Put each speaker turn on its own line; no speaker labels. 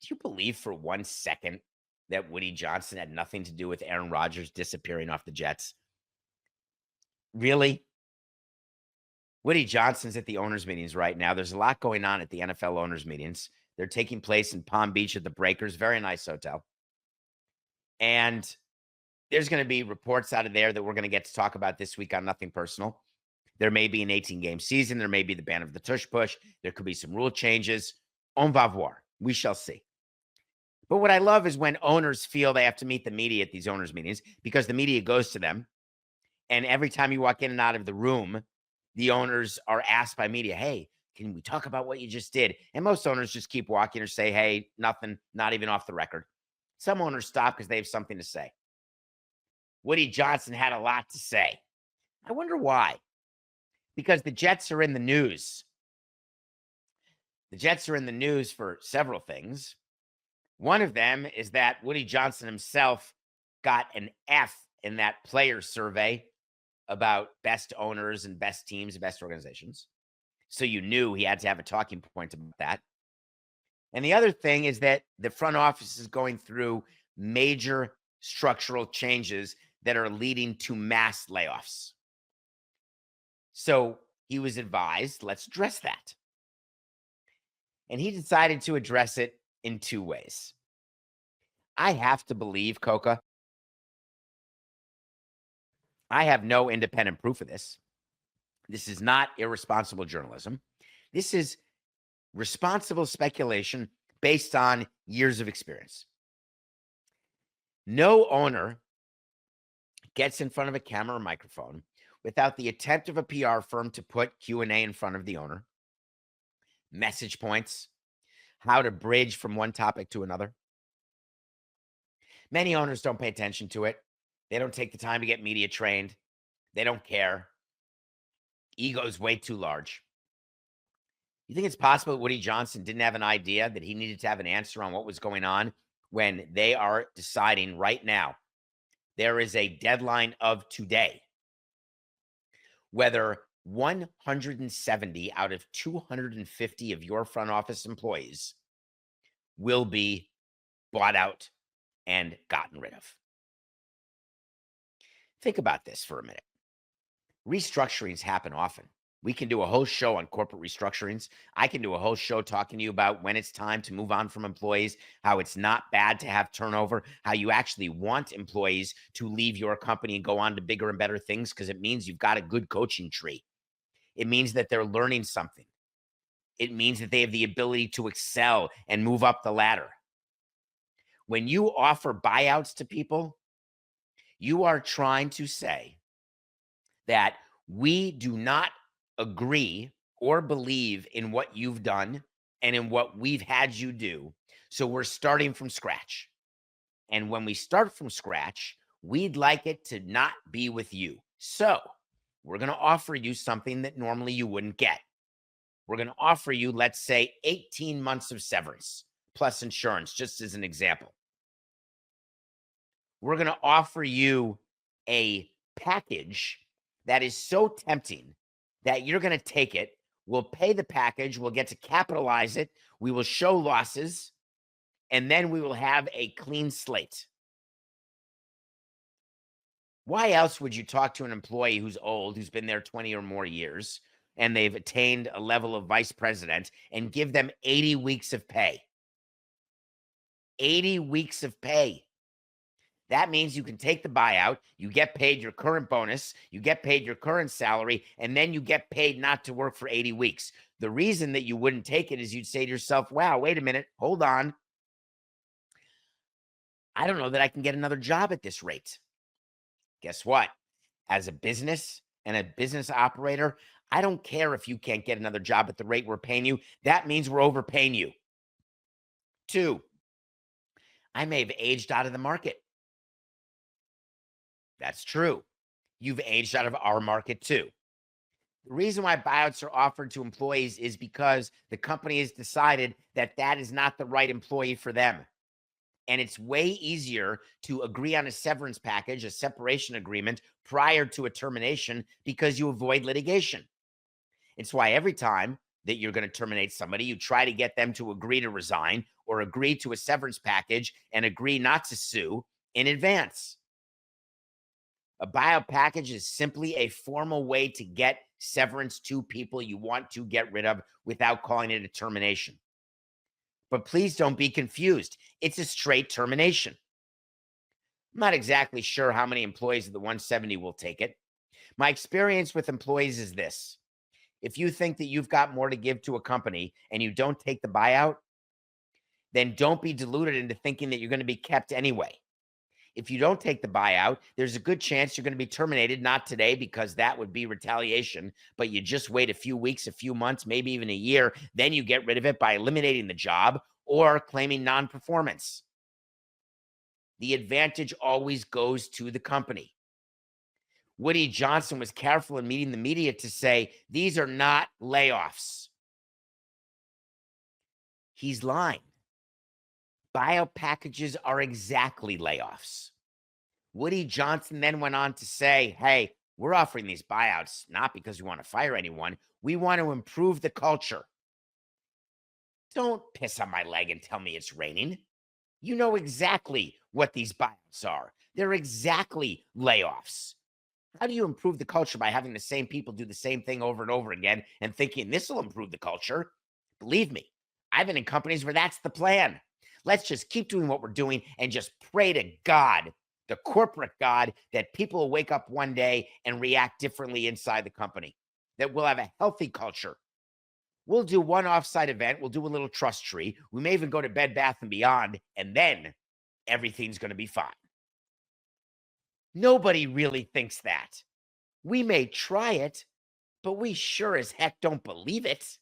Do you believe for 1 second that Woody Johnson had nothing to do with Aaron Rodgers disappearing off the Jets? Really? Woody Johnson's at the owners' meetings right now. There's a lot going on at the NFL owners' meetings. They're taking place in Palm Beach at the Breakers, very nice hotel. And there's going to be reports out of there that we're going to get to talk about this week on Nothing Personal. There may be an 18-game season. There may be the ban of the tush push. There could be some rule changes. On va voir. We shall see. But what I love is when owners feel they have to meet the media at these owners' meetings because the media goes to them. And every time you walk in and out of the room, the owners are asked by media, hey, can we talk about what you just did? And most owners just keep walking or say, hey, nothing, not even off the record. Some owners stop because they have something to say. Woody Johnson had a lot to say. I wonder why. Because the Jets are in the news. The Jets are in the news for several things. One of them is that Woody Johnson himself got an F in that player survey about best owners and best teams and best organizations. So you knew he had to have a talking point about that. And the other thing is that the front office is going through major structural changes that are leading to mass layoffs. So he was advised, let's address that. And he decided to address it in two ways. I have to believe, Coca, I have no independent proof of this. This is not irresponsible journalism. This is responsible speculation based on years of experience. No owner gets in front of a camera or microphone without the attempt of a PR firm to put Q&A in front of the owner, message points, how to bridge from one topic to another. Many owners don't pay attention to it. They don't take the time to get media trained. They don't care. Ego's way too large. You think it's possible that Woody Johnson didn't have an idea that he needed to have an answer on what was going on when they are deciding right now? There is a deadline of today whether 170 out of 250 of your front office employees will be bought out and gotten rid of. Think about this for a minute. Restructurings happen often. We can do a whole show on corporate restructurings. I can do a whole show talking to you about when it's time to move on from employees, how it's not bad to have turnover, how you actually want employees to leave your company and go on to bigger and better things because it means you've got a good coaching tree. It means that they're learning something. It means that they have the ability to excel and move up the ladder. When you offer buyouts to people, you are trying to say that we do not agree or believe in what you've done and in what we've had you do. So we're starting from scratch. And when we start from scratch, we'd like it to not be with you. So we're going to offer you something that normally you wouldn't get. We're going to offer you, let's say, 18 months of severance plus insurance, just as an example. We're going to offer you a package that is so tempting that you're going to take it. We'll pay the package. We'll get to capitalize it. We will show losses, and then we will have a clean slate. Why else would you talk to an employee who's old, who's been there 20 or more years, and they've attained a level of vice president and give them 80 weeks of pay? 80 weeks of pay. That means you can take the buyout, you get paid your current bonus, you get paid your current salary, and then you get paid not to work for 80 weeks. The reason that you wouldn't take it is you'd say to yourself, wow, wait a minute, hold on. I don't know that I can get another job at this rate. Guess what? As a business and a business operator, I don't care if you can't get another job at the rate we're paying you. That means we're overpaying you. 2, I may have aged out of the market. That's true. You've aged out of our market too. The reason why buyouts are offered to employees is because the company has decided that that is not the right employee for them. And it's way easier to agree on a severance package, a separation agreement prior to a termination because you avoid litigation. It's why every time that you're going to terminate somebody. You try to get them to agree to resign or agree to a severance package and agree not to sue in advance. A buyout package is simply a formal way to get severance to people you want to get rid of without calling it a termination. But please don't be confused. It's a straight termination. I'm not exactly sure how many employees of the 170 will take it. My experience with employees is this. If you think that you've got more to give to a company and you don't take the buyout, then don't be deluded into thinking that you're going to be kept anyway. If you don't take the buyout, there's a good chance you're going to be terminated, not today, because that would be retaliation, but you just wait a few weeks, a few months, maybe even a year, then you get rid of it by eliminating the job or claiming non-performance. The advantage always goes to the company. Woody Johnson was careful in meeting the media to say, these are not layoffs. He's lying. Buyout packages are exactly layoffs. Woody Johnson then went on to say, hey, we're offering these buyouts not because we want to fire anyone. We want to improve the culture. Don't piss on my leg and tell me it's raining. You know exactly what these buyouts are. They're exactly layoffs. How do you improve the culture by having the same people do the same thing over and over again and thinking this will improve the culture? Believe me, I've been in companies where that's the plan. Let's just keep doing what we're doing and just pray to God, the corporate God, that people will wake up one day and react differently inside the company, that we'll have a healthy culture. We'll do one offsite event. We'll do a little trust tree. We may even go to Bed Bath & Beyond, and then everything's going to be fine. Nobody really thinks that. We may try it, but we sure as heck don't believe it.